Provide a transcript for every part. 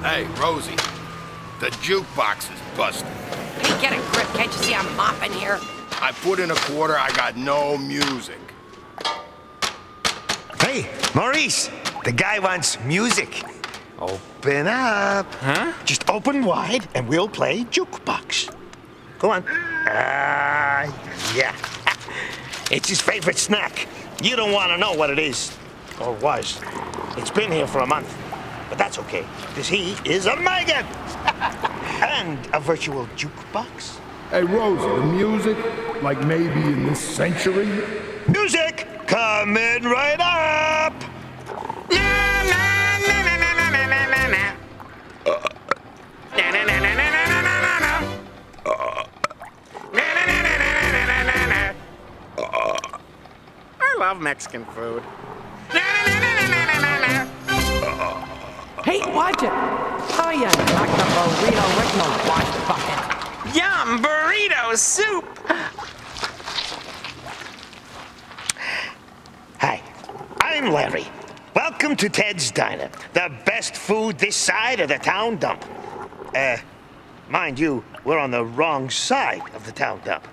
Hey, Rosie, the jukebox is busted. Hey, get a grip. Can't you see I'm mopping here? I put in a quarter, I got no music. Hey, Maurice, the guy wants music. Open up. Huh? Just open wide and we'll play jukebox. Go on. Yeah. It's his favorite snack. You don't want to know what it is. Or was. It's been here for a month. But that's okay, because he is a maggot. And a virtual jukebox. Hey, Rosie, the music, like maybe in this century? Music coming right up! I love Mexican food. Hey, watch it. Oh, you knocked the burrito right in the wash bucket. Yum, burrito soup! Hi, I'm Larry. Welcome to Ted's Diner, the best food this side of the town dump. Mind you, we're on the wrong side of the town dump.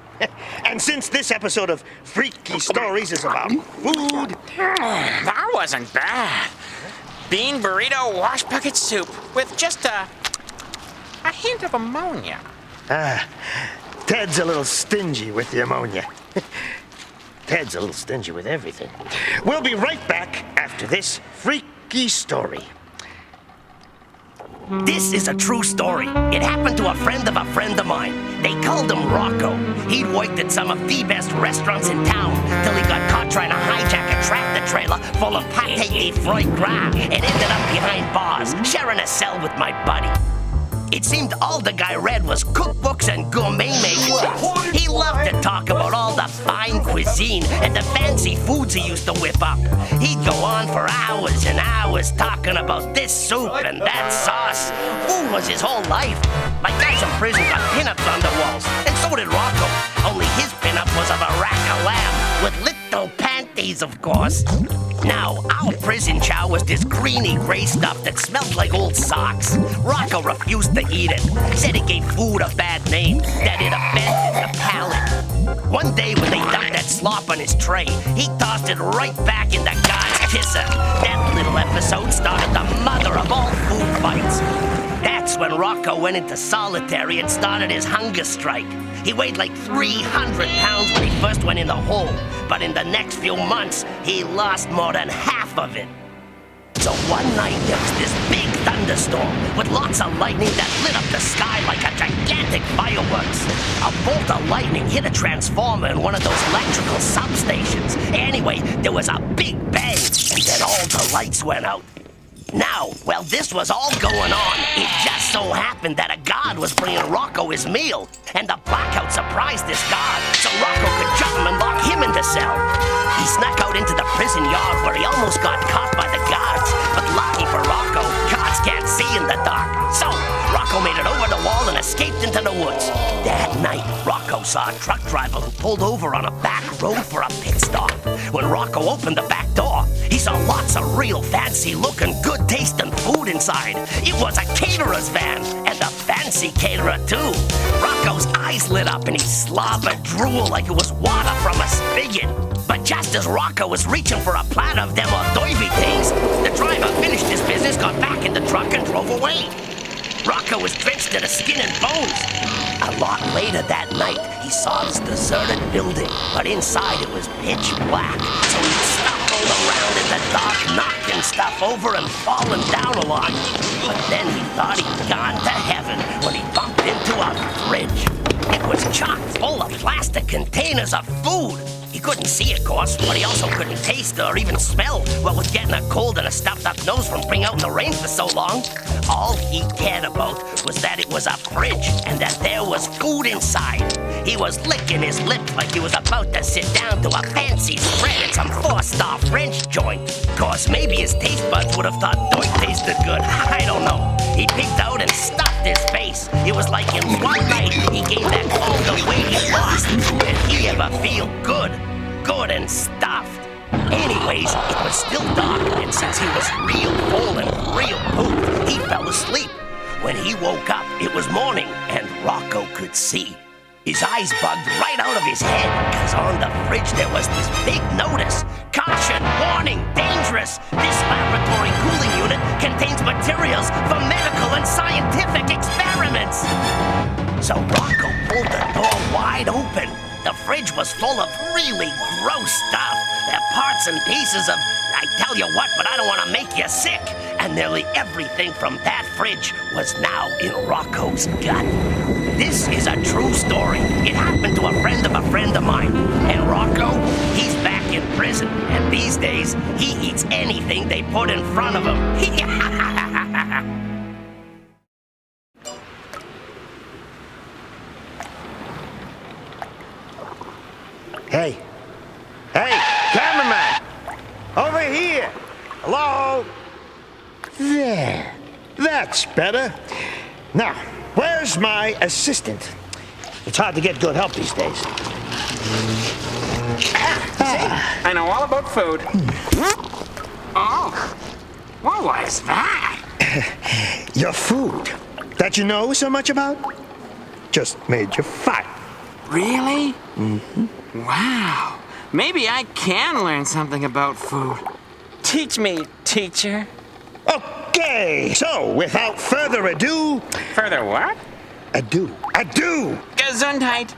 And since this episode of Freaky Stories is about food... That wasn't bad. Bean burrito wash bucket soup with just a hint of ammonia. Ted's a little stingy with the ammonia. Ted's a little stingy with everything. We'll be right back after this freaky story. This is a true story. It happened to a friend of mine. They called him Rocco. He'd worked at some of the best restaurants in town till he got caught trying to hijack a tractor trailer full of pâté de foie gras and ended up behind bars, sharing a cell with my buddy. It seemed all the guy read was cookbooks and gourmet magazines. He loved to talk about all the fine cuisine and the fancy foods he used to whip up. He'd go on for hours and hours talking about this soup and that sauce. Food was his whole life. Like guys in prison got pinups on the walls, and so did Rocco. Only his pinup was of a rack of lamb with little panties, of course. Now, our prison chow was this greeny gray stuff that smelled like old socks. Rocco refused to eat it. Said it gave food a bad name, that it offended the palate. One day when they dumped that slop on his tray, he tossed it right back into God's kisser. That little episode started the mother of all food fights. That's when Rocco went into solitary and started his hunger strike. He weighed like 300 pounds when he first went in the hole, but in the next few months, he lost more than half of it. So one night, there was this big thunderstorm with lots of lightning that lit up the sky like a gigantic fireworks. A bolt of lightning hit a transformer in one of those electrical substations. Anyway, there was a big bang, and then all the lights went out. Now, while this was all going on, it just so happened that a guard was bringing Rocco his meal, and the blackout surprised this guard, so Rocco could jump him and lock him in the cell. He snuck out into the prison yard where he almost got caught by the guards, but lucky for Rocco, guards can't see in the dark. So, Rocco made it over the wall and escaped into the woods. That night, Rocco saw a truck driver who pulled over on a back road for a pit stop. When Rocco opened the back door, he saw lots of real fancy-looking, good-tasting food inside. It was a caterer's van, and a fancy caterer, too. Rocco's eyes lit up, and he slobbered drool like it was water from a spigot. But just as Rocco was reaching for a platter of them hors d'oeuvre things, the driver finished his business, got back in the truck, and drove away. Rocco was drenched to the skin and bones. A lot later that night, he saw this deserted building, but inside it was pitch black. So he stumbled around in the dark, knocking stuff over and falling down a lot. But then he thought he'd gone to heaven when he bumped into a fridge. It was chock full of plastic containers of food. He couldn't see, of course, but he also couldn't taste or even smell what was getting a cold and a stuffed-up nose from being out in the rain for so long. All he cared about was that it was a fridge and that there was food inside. He was licking his lips like he was about to sit down to a fancy spread at some 4-star French joint. Of course, maybe his taste buds would have thought doit tasted good. I don't know. He picked out and stuffed his face. It was like in one night he gained back all the weight he lost. Did he ever feel good? Good and stuffed. Anyways, it was still dark, and since he was real full and real pooped, he fell asleep. When he woke up, it was morning, and Rocco could see. His eyes bugged right out of his head, because on the fridge there was this big notice. Caution, warning, dangerous. This laboratory cooling unit contains materials for medical and scientific experiments. So Rocco pulled the door wide open. The fridge was full of really gross stuff. Parts and pieces of, I tell you what, but I don't want to make you sick. And nearly everything from that fridge was now in Rocco's gut. This is a true story. It happened to a friend of mine. And Rocco, he's back in prison. And these days, he eats anything they put in front of him. Hey. Hey, cameraman! Over here! Hello? There. That's better. Now, where's my assistant? It's hard to get good help these days. I know all about food. Oh, what was that? Your food that you know so much about just made you fat. Really? Mm-hmm. Wow. Maybe I can learn something about food. Teach me, teacher. Okay, so without further ado... Further what? Ado. Gesundheit.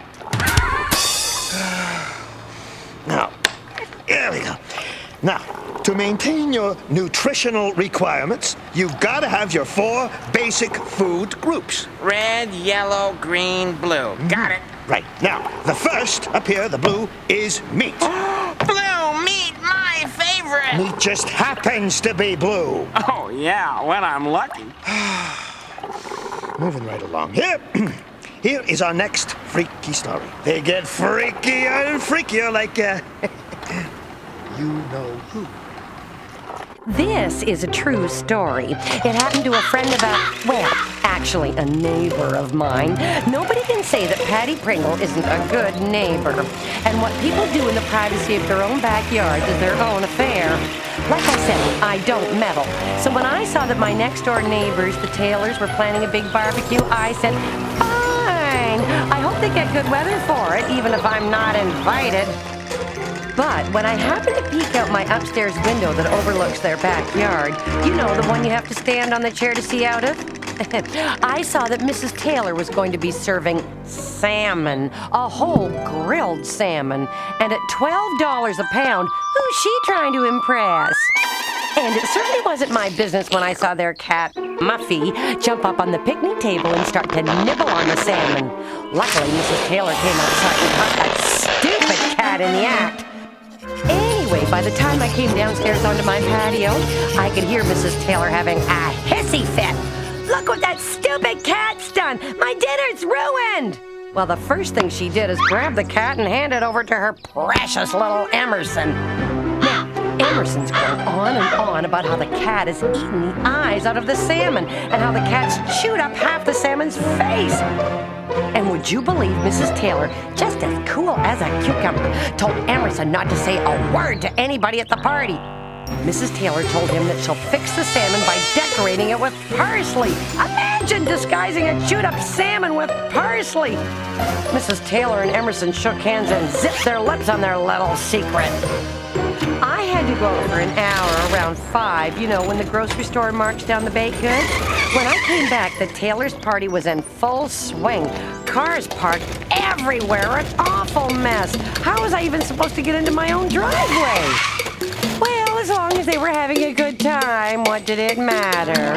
Now, there we go. Now, to maintain your nutritional requirements, you've got to have your 4 basic food groups. Red, yellow, green, blue. Got it. Right. Now, the first up here, the blue, is meat. Blue meat, my favorite. Meat just happens to be blue. Oh, yeah, when I'm lucky. Moving right along. Here is our next freaky story. They get freakier and freakier like, you know who. This is a true story. It happened to a friend of actually a neighbor of mine. Nobody can say that Patty Pringle isn't a good neighbor. And what people do in the privacy of their own backyards is their own affair. Like I said, I don't meddle. So when I saw that my next door neighbors, the Taylors, were planning a big barbecue, I said, fine. I hope they get good weather for it, even if I'm not invited. But when I happened to peek out my upstairs window that overlooks their backyard, you know, the one you have to stand on the chair to see out of, I saw that Mrs. Taylor was going to be serving salmon, a whole grilled salmon. And at $12 a pound, who's she trying to impress? And it certainly wasn't my business when I saw their cat, Muffy, jump up on the picnic table and start to nibble on the salmon. Luckily, Mrs. Taylor came outside and caught that stupid cat in the act. Anyway, by the time I came downstairs onto my patio, I could hear Mrs. Taylor having a hissy fit. Look what that stupid cat's done! My dinner's ruined! Well, the first thing she did is grab the cat and hand it over to her precious little Emerson. Now, Emerson's going on and on about how the cat has eaten the eyes out of the salmon and how the cat's chewed up half the salmon's face. And would you believe Mrs. Taylor, just as cool as a cucumber, told Emerson not to say a word to anybody at the party? Mrs. Taylor told him that she'll fix the salmon by decorating it with parsley. Imagine disguising a chewed-up salmon with parsley. Mrs. Taylor and Emerson shook hands and zipped their lips on their little secret. I had to go for an hour around 5, you know, when the grocery store marks down the baked goods. When I came back, the Taylor's party was in full swing. Cars parked everywhere, an awful mess. How was I even supposed to get into my own driveway? Well, as long as they were having a good time, what did it matter?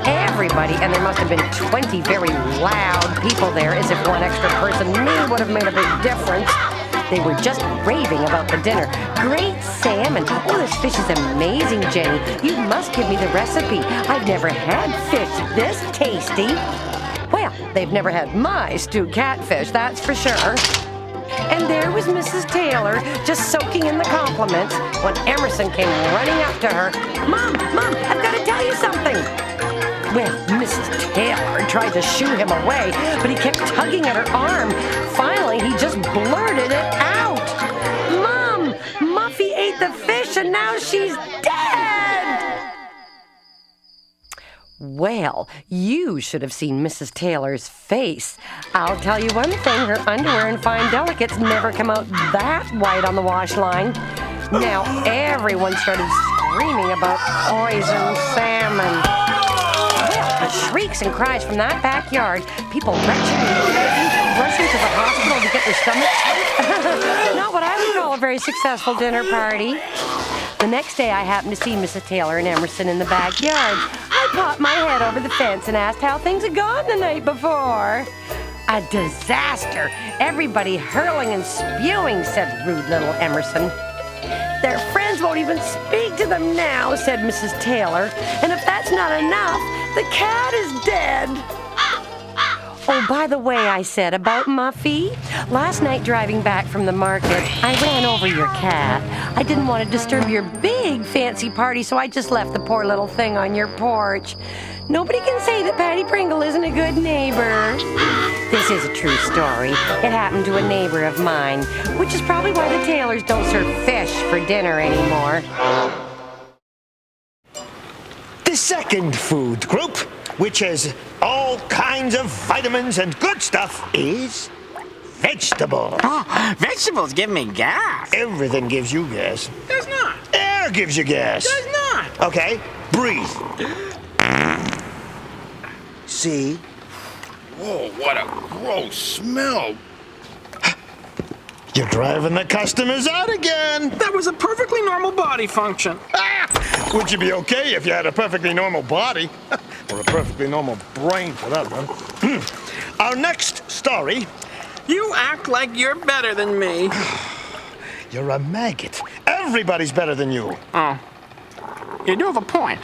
Everybody, and there must have been 20 very loud people there, as if one extra person would have made a big difference. They were just raving about the dinner. Great salmon. Oh, this fish is amazing, Jenny. You must give me the recipe. I've never had fish this tasty. Well, they've never had my stewed catfish, that's for sure. And there was Mrs. Taylor, just soaking in the compliments, when Emerson came running up to her. Mom, I've got to tell you something. Well, Mrs. Taylor tried to shoo him away, but he kept tugging at her arm. Finally, he just blurted it out. Mom, Muffy ate the fish and now she's dead. Well, you should have seen Mrs. Taylor's face. I'll tell you one thing, her underwear and fine delicates never come out that white on the wash line. Now everyone started screaming about poison salmon. Well, the shrieks and cries from that backyard, people retching and rushing to the hospital to get their stomachs. Not what I would call a very successful dinner party. The next day I happened to see Mrs. Taylor and Emerson in the backyard. I popped my head over the fence and asked how things had gone the night before. A disaster. Everybody hurling and spewing, said rude little Emerson. Their friends won't even speak to them now, said Mrs. Taylor. And if that's not enough, the cat is dead. Oh, by the way, I said about Muffy. Last night driving back from the market, I ran over your cat. I didn't want to disturb your big fancy party, so I just left the poor little thing on your porch. Nobody can say that Patty Pringle isn't a good neighbor. This is a true story. It happened to a neighbor of mine, which is probably why the Taylors don't serve fish for dinner anymore. The second food group, which has all kinds of vitamins and good stuff, is vegetables. Oh, vegetables give me gas. Everything gives you gas. Does not. Air gives you gas. Does not. Okay, breathe. See? Whoa, what a gross smell. You're driving the customers out again. That was a perfectly normal body function. Would you be okay if you had a perfectly normal body? Or a perfectly normal brain for that one. Our next story. You act like you're better than me. You're a maggot. Everybody's better than you. Oh. You do have a point.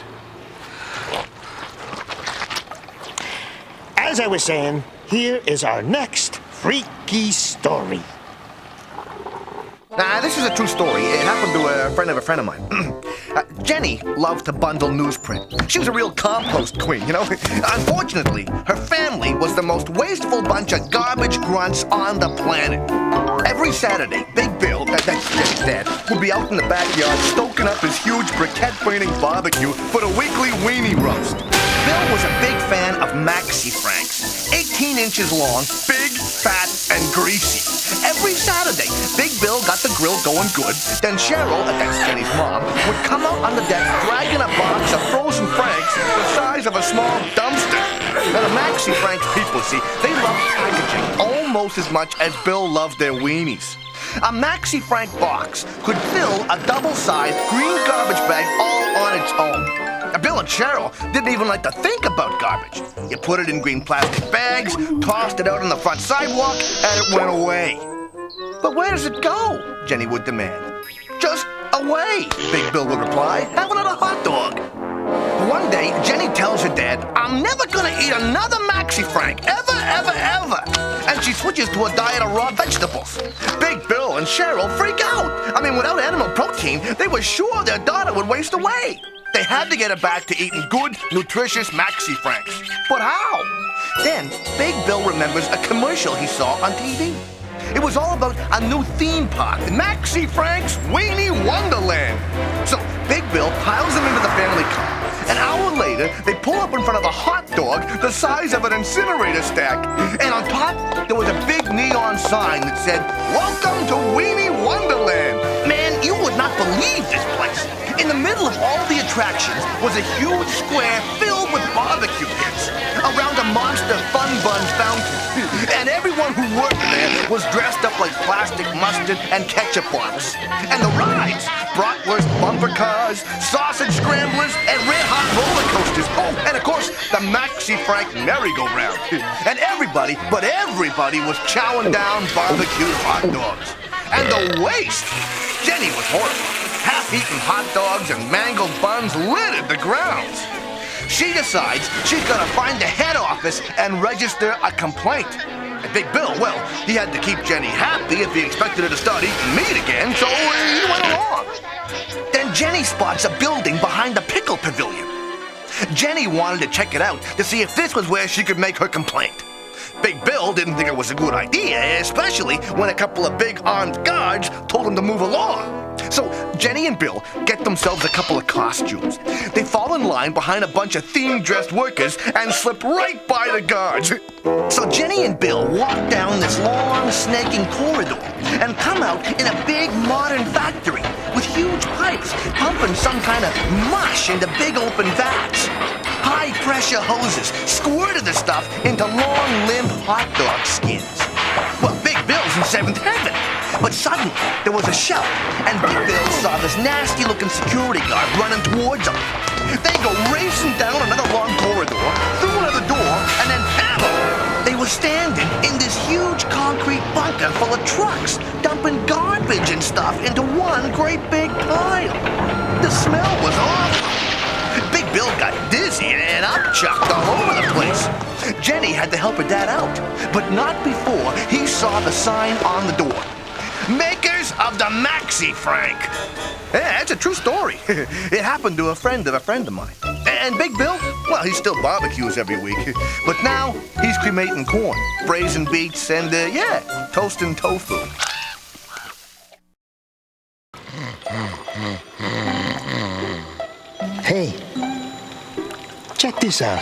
As I was saying, here is our next freaky story. This is a true story. It happened to a friend of mine. Jenny loved to bundle newsprint. She was a real compost queen, you know? Unfortunately, her family was the most wasteful bunch of garbage grunts on the planet. Every Saturday, Big Bill, that's Jenny's dad, would be out in the backyard stoking up his huge briquette-burning barbecue for the weekly weenie roast. Bill was a big fan of Maxi Franks, 18 inches long, big, fat, and greasy. Every Saturday, Big Bill got the grill going good. Then Cheryl, that's Jenny's mom, would come out on the deck dragging a box of frozen Franks the size of a small dumpster. Now, the Maxi Franks people, see, they loved packaging almost as much as Bill loved their weenies. A Maxi Frank box could fill a double-sized green garbage bag all on its own. Now, Bill and Cheryl didn't even like to think about garbage. You put it in green plastic bags, tossed it out on the front sidewalk, and it went away. But where does it go? Jenny would demand. Just away, Big Bill would reply. Have another hot dog. One day, Jenny tells her dad, I'm never gonna eat another Maxi Frank, ever, ever, ever. And she switches to a diet of raw vegetables. Big Bill and Cheryl freak out. I mean, without animal protein, they were sure their daughter would waste away. They had to get her back to eating good, nutritious Maxi Franks. But how? Then, Big Bill remembers a commercial he saw on TV. It was all about a new theme park, Maxi Frank's Weenie Wonderland. So Big Bill piles them into the family car. An hour later, they pull up in front of a hot dog the size of an incinerator stack. And on top, there was a big neon sign that said, Welcome to Weenie Wonderland. Man, you would not believe this place. In the middle of all the attractions was a huge square filled with barbecue pits around a monster Fun Bun fountain. And everyone who worked there was dressed up like plastic mustard and ketchup bottles. And the rides, bratwurst bumper cars, sausage scramblers, and red-hot roller coasters. Oh, and of course, the Maxi Frank merry-go-round. And everybody, but everybody was chowing down barbecued hot dogs. And the waste! Jenny was horrified. Half-eaten hot dogs and mangled buns littered the grounds. She decides she's gonna find the head office and register a complaint. And Big Bill, well, he had to keep Jenny happy if he expected her to start eating meat again, so he went along. Then Jenny spots a building behind the pickle pavilion. Jenny wanted to check it out to see if this was where she could make her complaint. Big Bill didn't think it was a good idea, especially when a couple of big armed guards told him to move along. So Jenny and Bill get themselves a couple of costumes. They fall in line behind a bunch of theme-dressed workers and slip right by the guards. So Jenny and Bill walk down this long, snaking corridor and come out in a big modern factory with huge pipes pumping some kind of mush into big open vats. High-pressure hoses squirted the stuff into long, limp hot dog skins. Well, Big Bill's in seventh heaven. But suddenly, there was a shout, and Big Bill saw this nasty-looking security guard running towards them. They go racing down another long corridor, through another door, and then bam! They were standing in this huge concrete bunker full of trucks, dumping garbage and stuff into one great big pile. The smell was awful. Big Bill got dizzy and upchucked all over the place. Jenny had to help her dad out, but not before he saw the sign on the door. Makers of the Maxi Frank. Yeah, that's a true story. It happened to a friend of mine. And Big Bill, well, he still barbecues every week. But now he's cremating corn, braising beets, and, toasting tofu. Hey, check this out.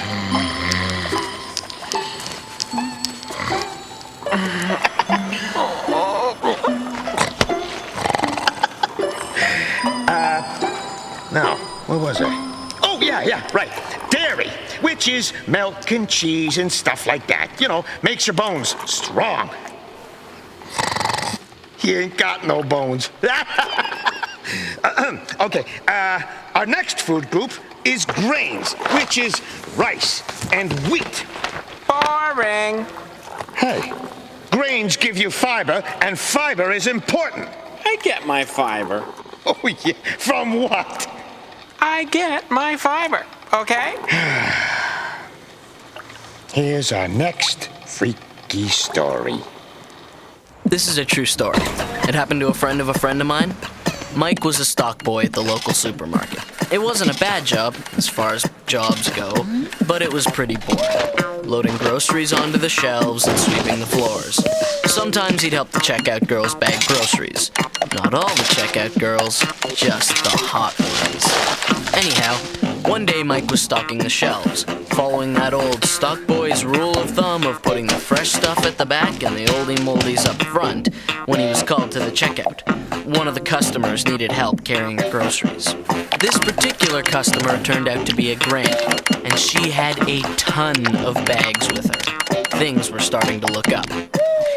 Now, where was I? Oh, yeah, right. Dairy, which is milk and cheese and stuff like that. You know, makes your bones strong. He ain't got no bones. Okay, our next food group is grains, which is rice and wheat. Boring. Hey, grains give you fiber, and fiber is important. I get my fiber. Oh, yeah, from what? I get my fiber, okay? Here's our next freaky story. This is a true story. It happened to a friend of mine. Mike was a stock boy at the local supermarket. It wasn't a bad job, as far as jobs go, but it was pretty boring. Loading groceries onto the shelves and sweeping the floors. Sometimes he'd help the checkout girls bag groceries. Not all the checkout girls, just the hot ones. Anyhow, one day Mike was stocking the shelves, following that old stock boy's rule of thumb of putting the fresh stuff at the back and the oldie-moldies up front when he was called to the checkout. One of the customers needed help carrying the groceries. This particular customer turned out to be a granny, and she had a ton of bags with her. Things were starting to look up.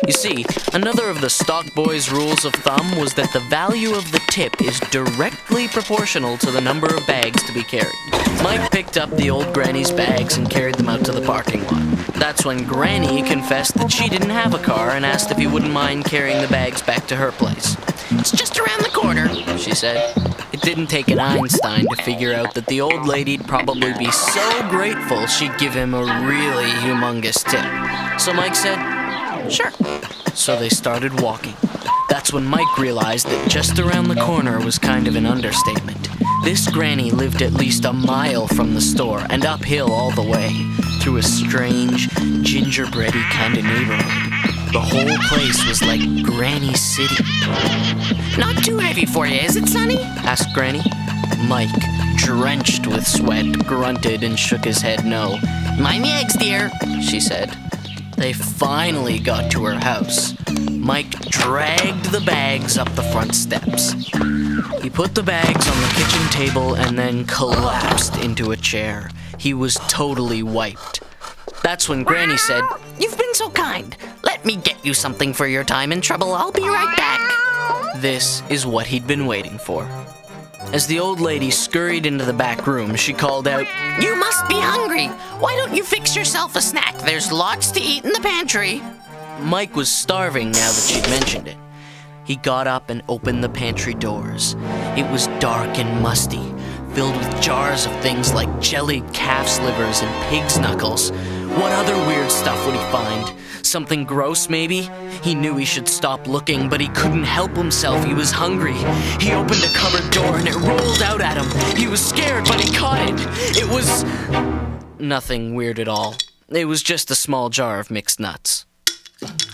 You see, another of the stock boys' rules of thumb was that the value of the tip is directly proportional to the number of bags to be carried. Mike picked up the old granny's bags and carried them out to the parking lot. That's when Granny confessed that she didn't have a car and asked if he wouldn't mind carrying the bags back to her place. "It's just around the corner," she said. It didn't take an Einstein to figure out that the old lady'd probably be so grateful she'd give him a really humongous tip. So Mike said, "Sure." So they started walking. That's when Mike realized that just around the corner was kind of an understatement. This granny lived at least a mile from the store and uphill all the way, through a strange, gingerbready kind of neighborhood. The whole place was like Granny City. "Not too heavy for you, is it, Sonny?" asked Granny. Mike, drenched with sweat, grunted and shook his head no. "Mind the eggs, dear," she said. They finally got to her house. Mike dragged the bags up the front steps. He put the bags on the kitchen table and then collapsed into a chair. He was totally wiped. That's when Granny said, "You've been so kind. Let me get you something for your time and trouble. I'll be right back." This is what he'd been waiting for. As the old lady scurried into the back room, she called out, "You must be hungry. Why don't you fix yourself a snack? There's lots to eat in the pantry." Mike was starving now that she'd mentioned it. He got up and opened the pantry doors. It was dark and musty, filled with jars of things like jellied calf's livers and pig's knuckles. What other weird stuff would he find? Something gross, maybe? He knew he should stop looking, but he couldn't help himself. He was hungry. He opened a cupboard door and it rolled out at him. He was scared, but he caught it. It was nothing weird at all. It was just a small jar of mixed nuts.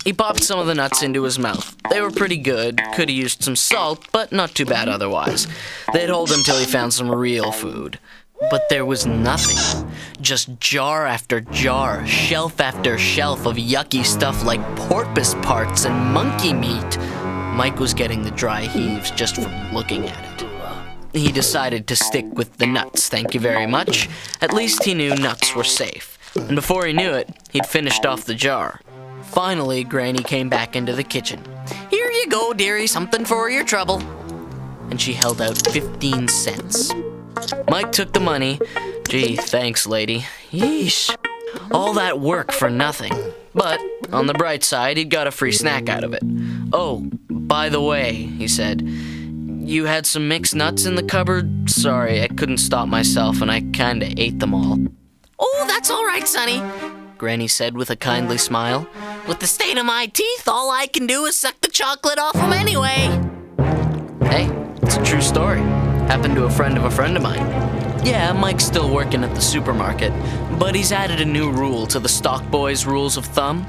He popped some of the nuts into his mouth. They were pretty good. Could have used some salt, but not too bad otherwise. They'd hold him till he found some real food. But there was nothing. Just jar after jar, shelf after shelf of yucky stuff like porpoise parts and monkey meat. Mike was getting the dry heaves just from looking at it. He decided to stick with the nuts, thank you very much. At least he knew nuts were safe. And before he knew it, he'd finished off the jar. Finally, Granny came back into the kitchen. "Here you go, dearie, something for your trouble." And she held out 15 cents. Mike took the money. "Gee, thanks, lady." Yeesh. All that work for nothing. But, on the bright side, he'd got a free snack out of it. "Oh, by the way," he said, "you had some mixed nuts in the cupboard? Sorry, I couldn't stop myself and I kinda ate them all." "Oh, that's all right, Sonny," Granny said with a kindly smile. "With the state of my teeth, all I can do is suck the chocolate off them anyway." Hey, it's a true story. Happened to a friend of mine. Yeah, Mike's still working at the supermarket, but he's added a new rule to the stock boys' rules of thumb.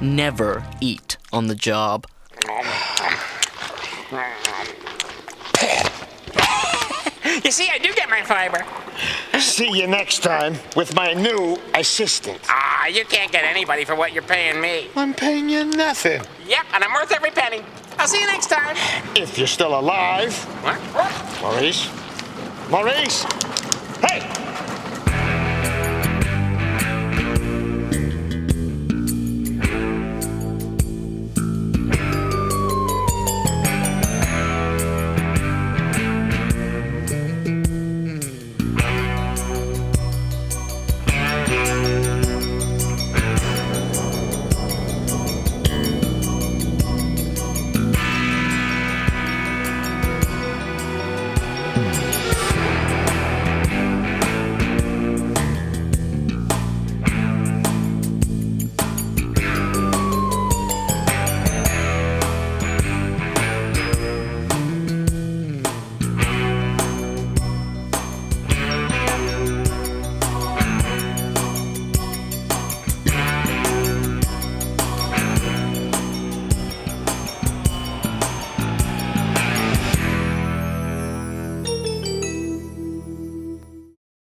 Never eat on the job. You see, I do get my fiber. See you next time with my new assistant. Ah, you can't get anybody for what you're paying me. I'm paying you nothing. Yep, and I'm worth every penny. I'll see you next time. If you're still alive. What? Maurice? Maurice! Hey!